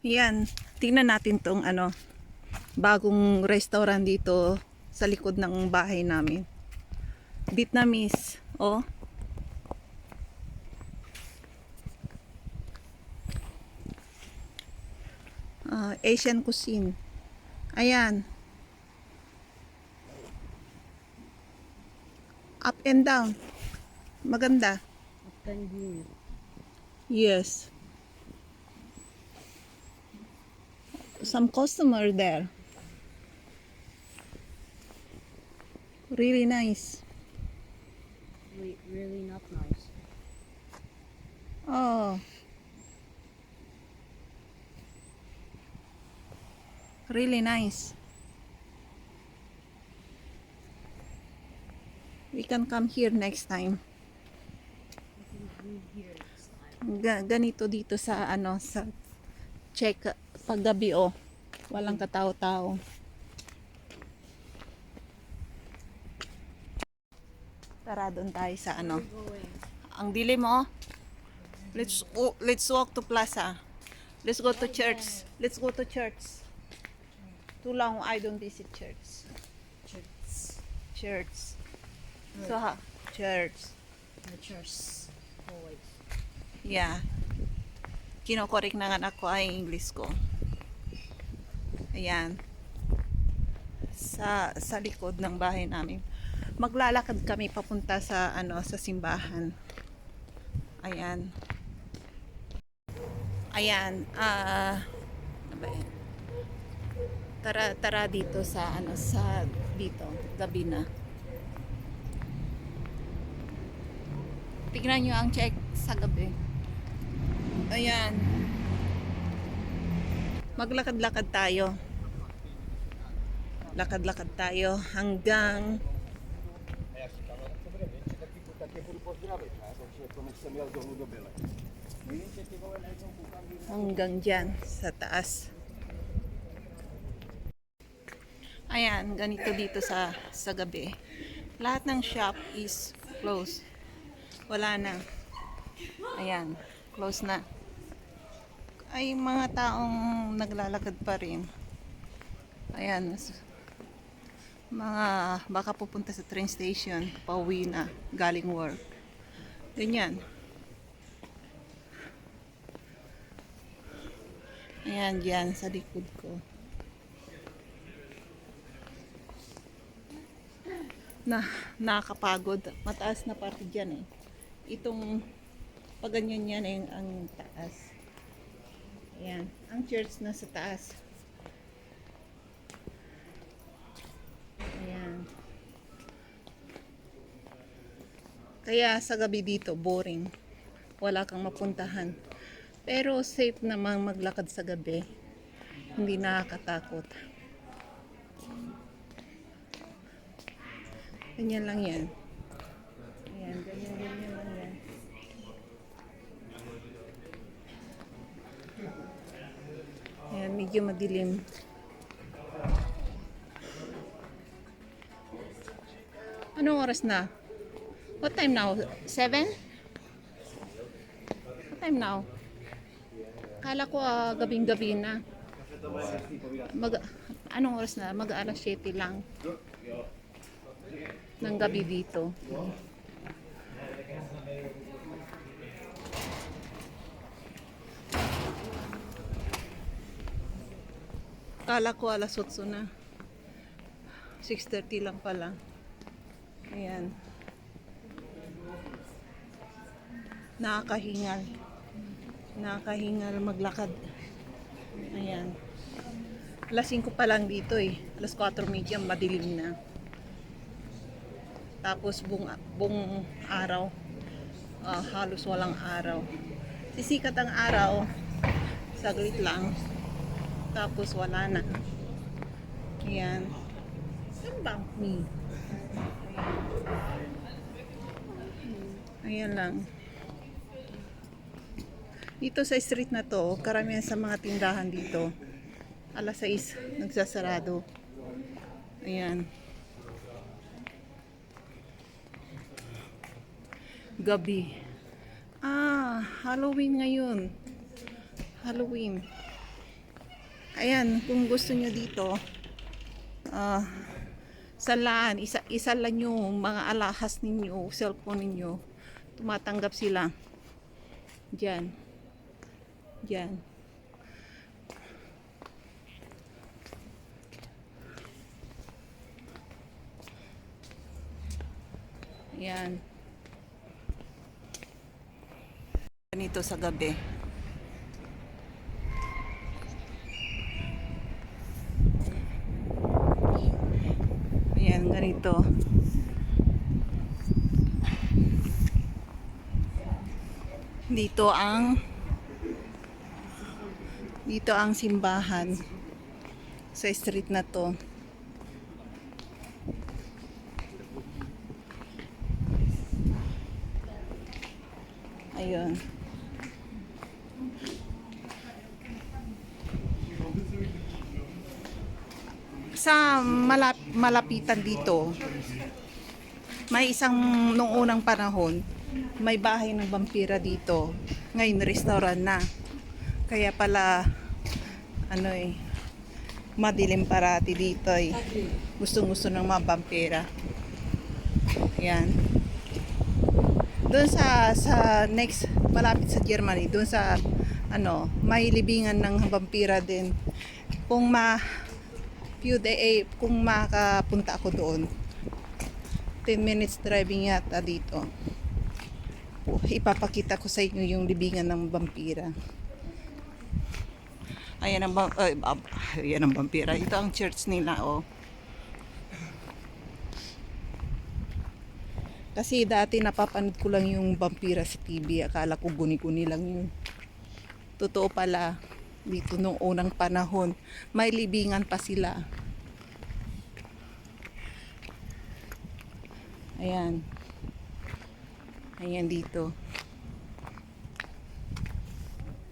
Yan, tingnan natin tong ano, bagong restaurant dito sa likod ng bahay namin. Vietnamese, oh. Asian cuisine. Ayan. Up and down. Maganda. Yes. Some customer there. Really nice. Really not nice. Oh. Really nice. We can come here next time. Ganito dito sa ano sa check paggabi oh. Walang katao-tao. Tara doon tayo sa ano. Ang dilim oh. Let's walk to plaza. Let's go to church. Let's go to church. Too long I don't visit church. Church. So church. The church. Always. Yeah. Kinokorek ng anak ko ay English ko. Ayan. Sa likod ng bahay namin. Maglalakad kami papunta sa ano sa simbahan. Ayan. Ayan. Ano ba yan? Tara dito sa ano sa dito gabi na. Tignan nyo ang check sa gabi. Ayan. Maglakad-lakad tayo. Lakad-lakad tayo hanggang dyan sa taas. Ayan, ganito dito sa gabi. Lahat ng shop is closed. Wala na. Ayan, close na. Ay mga taong naglalakad pa rin. Ayan, mga baka pupunta sa train station, pauwi na, galing work. Ganyan. Ayan, dyan sa likod ko. Nakakapagod. Mataas na parte dyan eh. Itong pag ganyan yan eh, ang taas. Ayan. Ang church na sa taas. Ayan. Kaya sa gabi dito, boring. Wala kang mapuntahan. Pero safe namang maglakad sa gabi. Hindi nakakatakot. Ganyan lang yan. Ayan, ganyan lang yan. Ayan, medyo madilim. Anong oras na? What time now? 7? What time now? Kala ko gabing-gabi na. Anong oras na? Mag-alas 7 lang. Ng gabi dito. Kala ko alas 8 na. 6:30 lang pala. Ayan. Nakakahingal. Nakakahingal maglakad. Ayan. Alas 5 pa lang dito eh. Alas 4:30 madilim na. Tapos buong araw. Halos walang araw. Sisikat ang araw. Saglit lang. Tapos wala na. Ayan. Come me. Ayan lang. Dito sa street na to, karamihan sa mga tindahan dito, alas 6 nagsasarado. Ayan. Gabi. Halloween ngayon. Halloween. Ayan, kung gusto nyo dito, ah, salaan, isa lang yung mga alahas ninyo, cellphone ninyo, tumatanggap sila. Diyan. Diyan. Ayan. Ganito sa gabi. Ayan, ganito. Dito ang simbahan sa street na to. Ayun. Sa malapitan dito, may isang nung unang panahon, may bahay ng vampira dito. Ngayon restaurant na. Kaya pala madilim parati dito eh. Gustong-gusto ng mga vampira. Yan. Doon sa next malapit sa Germany, doon sa may libingan ng vampira din. Kung kung makapunta ako doon, 10 minutes driving yata dito. Ipapakita ko sa inyo yung libingan ng vampira. Ayan ang vampira. Ito ang church nila, oh. Kasi dati napapanood ko lang yung vampira sa TV. Akala ko guni-guni lang yun. Totoo pala, dito nung unang panahon, may libingan pa sila. Ayan. Ayan dito.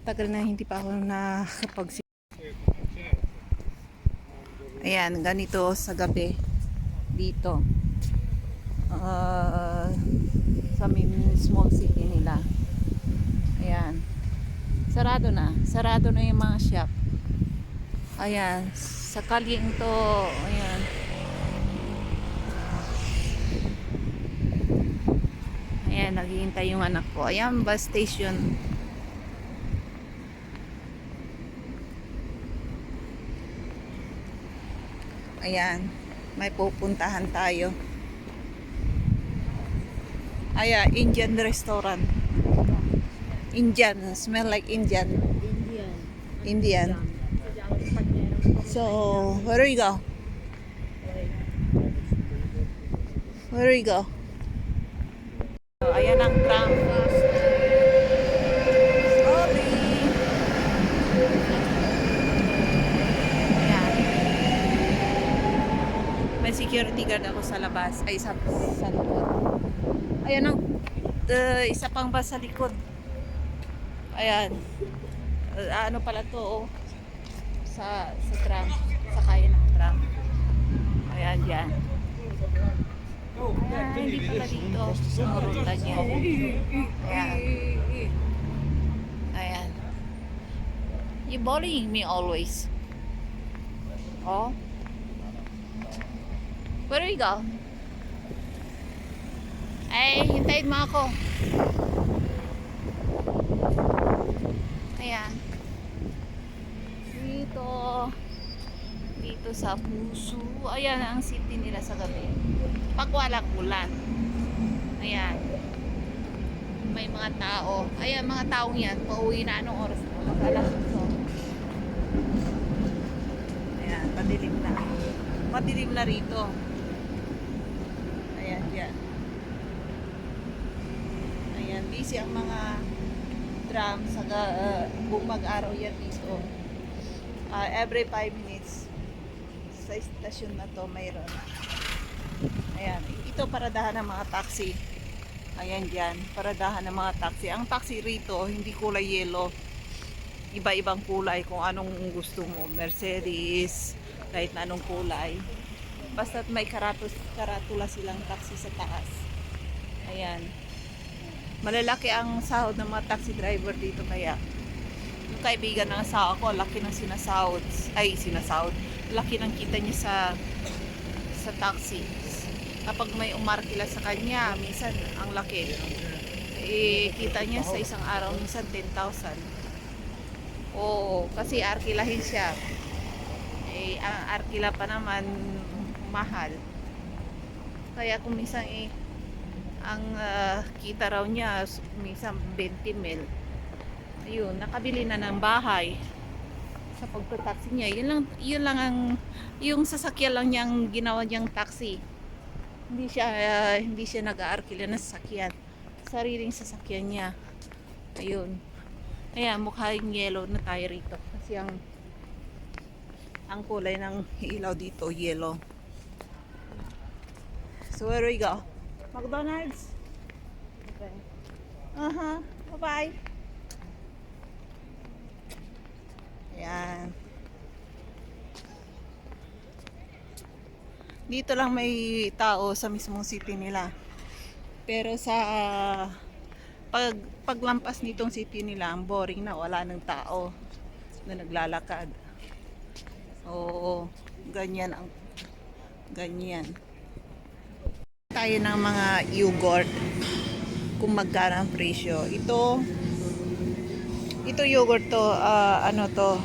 Tagal na hindi pa ako Ayan, ganito sa gabi. Dito. Sa small city nila. Ayan. Sarado na yung mga shop. Ayan, sa kalyeng to. Ayan. Ayan, naghihintay yung anak ko. Ayan, bus station. Ayan, may pupuntahan tayo. Ayan, Indian restaurant. Indian, smell like Indian. Indian. So, where do you go? Where do you go? So, ayan ang tram. Sorry. Ayan. May security guard ako sa labas. Ay, sa likod. Ayan ang isa pang bus sa likod. Ayan. Ano pala to, oh. Sa tram. Sakay ng tram. Ayan, yan. Hindi pala dito. Sa ruta niya. Ayan. Ayan. You bullying me always. Oh. Where do you go? Ay, hintayin mo ako. Ayan. Dito sa Puso. Ayan ang city nila sa gabi. Pag walang ulan. Ayan. May mga tao. Ayan, mga taong yan. Pauwi na anong oras na? Mag-alas 8. Ayan, madilim na. Madilim na rito. Ayan, yan. Ayan, busy ang mga tram sa buong mag-araw yan dito. Every 5 minutes sa stasyon na to mayroon. Ayan, ito paradahan ng mga taxi. Ayan dyan, paradahan ng mga taxi. Ang taxi rito, hindi kulay yellow. Iba-ibang kulay kung anong gusto mo. Mercedes, kahit na anong kulay. Basta't may karatula silang taxi sa taas. Ayan. Malalaki ang sahod ng mga taxi driver dito kaya Yung kaibigan ng asawa ko, laki ng sinasahod. Ay, sinasahod. Laki ng kita niya sa taxi. Kapag may umarkila sa kanya, minsan ang laki. Eh, kita niya sa isang araw, minsan 10,000. Oo, kasi arkilahin siya. Eh, ang arkila pa naman, mahal. Kaya kung minsan ang kita raw niya, minsan 20 mil. Ayun, nakabili na ng bahay sa pagta-taxi niya. Yun lang yung sasakyan lang niyang ginawa niyang taxi. Hindi siya nag-aarkila ng sasakyan. Sariling sasakyan niya. Ayun. Ayan, mukhang yellow na tayo rito. Kasi ang kulay ng ilaw dito, yellow. So where we go? McDonald's? Okay. Bye-bye. Ayan. Dito lang may tao sa mismong city nila. Pero sa paglampas nitong city nila, ang boring na, wala ng tao na naglalakad. Oo, ganyan. Tayo ng mga yogurt kung magkano ang presyo. Ito yogurt to, ano to?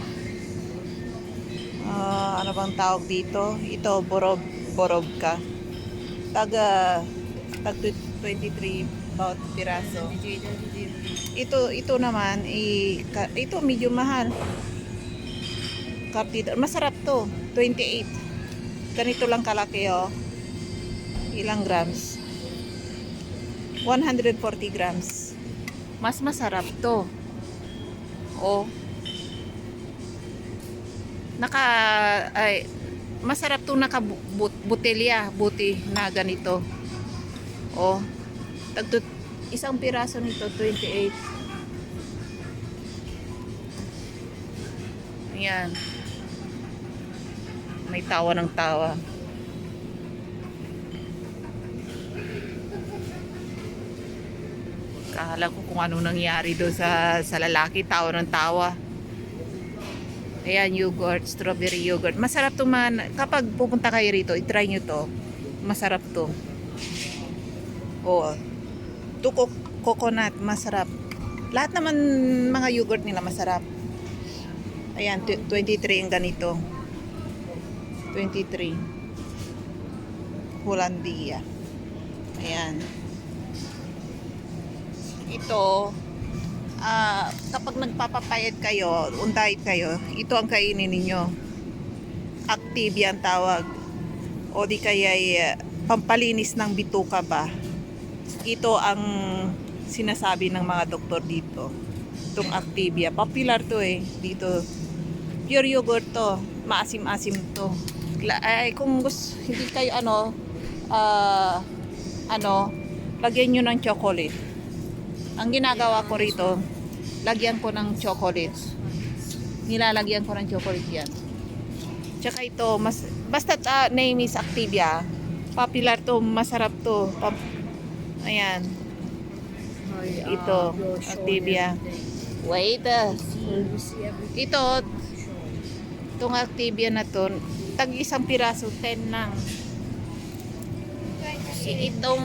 Ano bang tawag dito? Ito Borovka. Tag 23 bawat piraso. Ito naman ito medyo mahal. Masarap to, 28. Ganito lang kalaki, oh. Ilang grams? 140 grams. Mas masarap to. Oh. Masarap to buti na ganito. Oh. Isang piraso nito 28. Ayan. May tawa ng tawa. Akala ko kung ano nangyari doon sa lalaki, tawa ng tawa. Ayan, yogurt, strawberry yogurt. Masarap to man. Kapag pupunta kayo rito, i-try nyo to. Masarap to. Oo. Coconut, masarap. Lahat naman mga yogurt nila masarap. Ayan, 23 ang ganito. 23. Hollandia. Ayan. Ito, kapag nagpapapayat kayo, diet kayo, ito ang kainin ninyo. Activia ang tawag. O di kaya pampalinis ng bituka ba. Ito ang sinasabi ng mga doktor dito. Itong Activia. Popular to dito. Pure yogurt to. Maasim-asim to. Kung gusto, hindi kayo lagyan nyo ng chocolate. Ang ginagawa ko rito, lagyan ko ng chocolate. Nilalagyan ko ng chocolate yan. Tsaka ito, basta name is Activia. Popular to, masarap to. Ayan. Ito, Activia. Wait. Itong Activia na to, tag isang piraso, 10 lang. Ito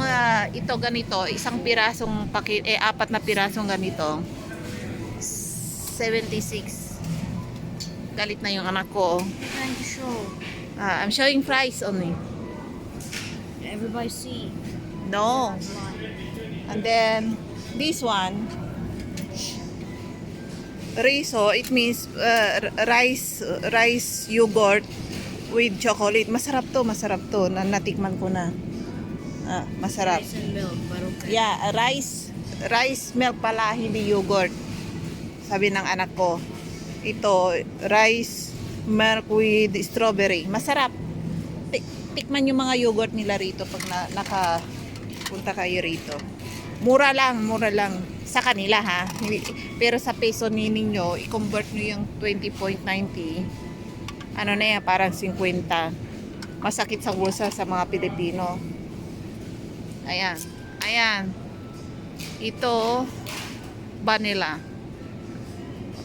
ganito, isang pirasong apat na pirasong ganito. 76. Galit na yung anak ko. I'm showing price only. Everybody see. No. And then this one, Riso, it means rice yogurt with chocolate. Masarap to. Natikman ko na. Masarap. Rice and milk, but okay. Yeah, rice milk pala, hindi yogurt. Sabi ng anak ko. Ito, rice milk with strawberry. Masarap. Tikman yung mga yogurt nila rito pag nakapunta kayo rito. Mura lang sa kanila, ha. Pero sa peso ninyo, i-convert nyo yung 20.90. Ano na yan, parang 50. Masakit sa bulsa sa mga Pilipino. Ayan. Ito, vanilla.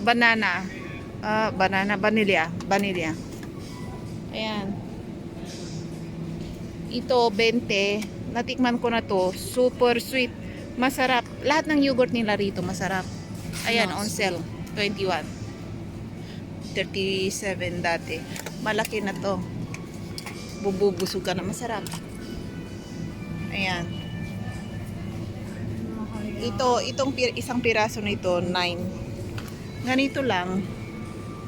banana. Banana, vanilla. Ayan. Ito, 20. Natikman ko na to. Super sweet. Masarap. Lahat ng yogurt nila rito masarap. Ayan, on sale. 21. 37 dati. Malaki na to. Bubusog ka na. Masarap. Ayan. Itong isang piraso nito, 9. Ganito lang.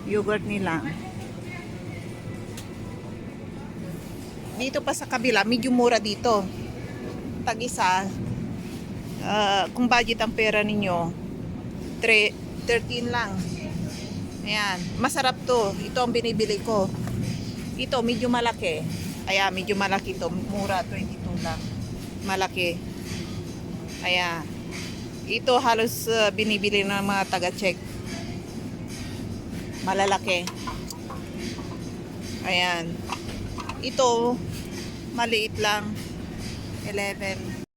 Yogurt nila. Dito pa sa kabila, medyo mura dito. Tag-isa. Kung budget ang pera ninyo, 13 lang. Ayan. Masarap to. Ito ang binibili ko. Ito, medyo malaki. Ayan, medyo malaki to. Mura, 22 lang. Malaki. Ayan. Ito halos binibili ng mga taga-check. Malalaki. Ayan. Ito, maliit lang. 11.